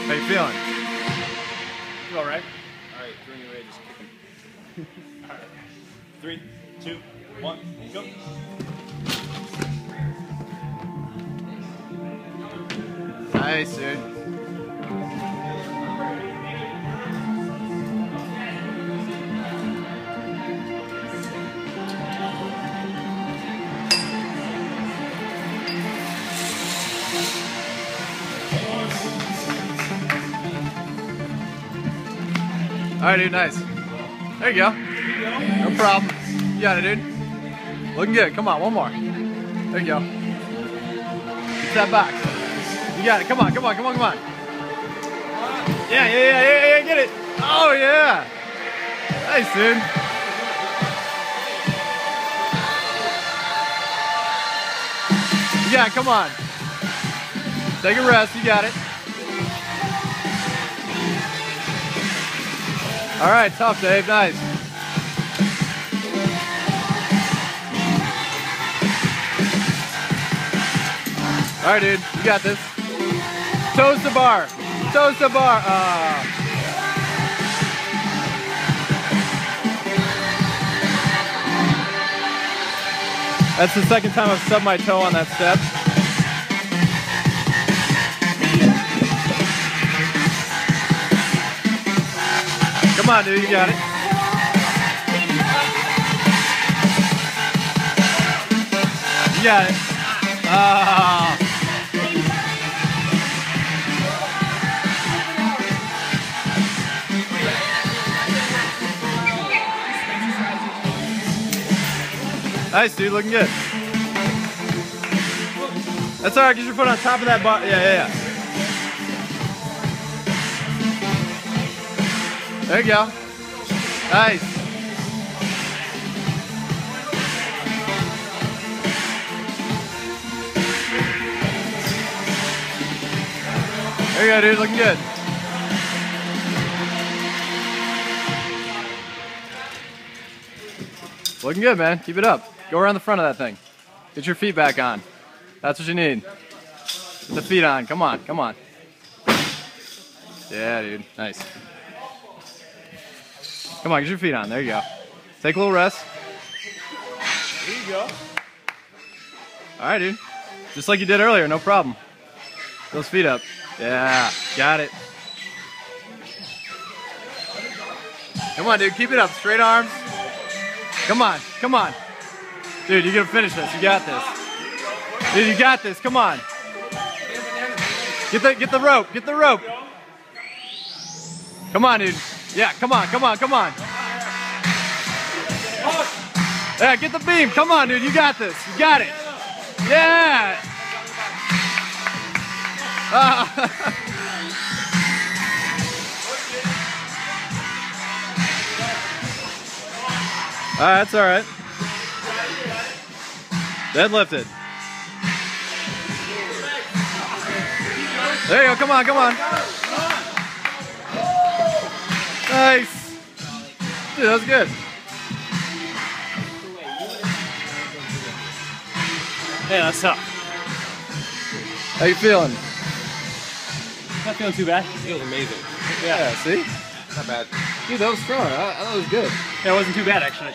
How you feeling? You all right? All right, when you're ready, just kick him. All right. 3, 2, 1, go. Nice, dude. All right, dude, nice. There you go. No problem. You got it, dude. Looking good. Come on, one more. There you go. Get that box. You got it. Come on, come on, come on, come on. Yeah, get it. Oh, yeah. Nice, dude. You got it. Come on. Take a rest. You got it. All right, tough, Dave. Nice. All right, dude. You got this. Toes to bar. Toes to bar. That's the second time I've stubbed my toe on that step. Come on, dude, you got it. You got it. Nice, dude, looking good. That's alright, get your foot on top of that bar. Yeah. There you go. Nice. There you go, dude. Looking good. Looking good, man. Keep it up. Go around the front of that thing. Get your feet back on. That's what you need. Get the feet on. Come on. Come on. Yeah, dude. Nice. Come on, get your feet on. There you go. Take a little rest. There you go. All right, dude. Just like you did earlier, no problem. Those feet up. Yeah, got it. Come on, dude. Keep it up. Straight arms. Come on. Come on. Dude, you're going to finish this. You got this. Dude, you got this. Come on. Get the rope. Get the rope. Come on, dude. Yeah, come on, come on, come on. Yeah, get the beam. Come on, dude. You got this. You got it. Yeah. All right, that's all right. Deadlifted. There you go. Come on, come on. Nice. Dude, that was good. Hey, that's tough. How you feeling? Not feeling too bad. It was amazing. Yeah, see? Not bad. Dude, that was strong. I thought it was good. Yeah, it wasn't too bad, actually.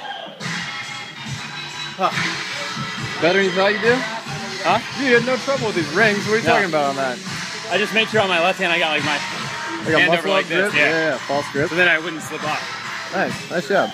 Better than you thought you do? Huh? Dude, you had no trouble with these rings. What are you talking about on that? I just made sure on my left hand I got like my Like a hand over muscle like grip? this. Yeah. False grip. So then I wouldn't slip off. Nice. Nice job.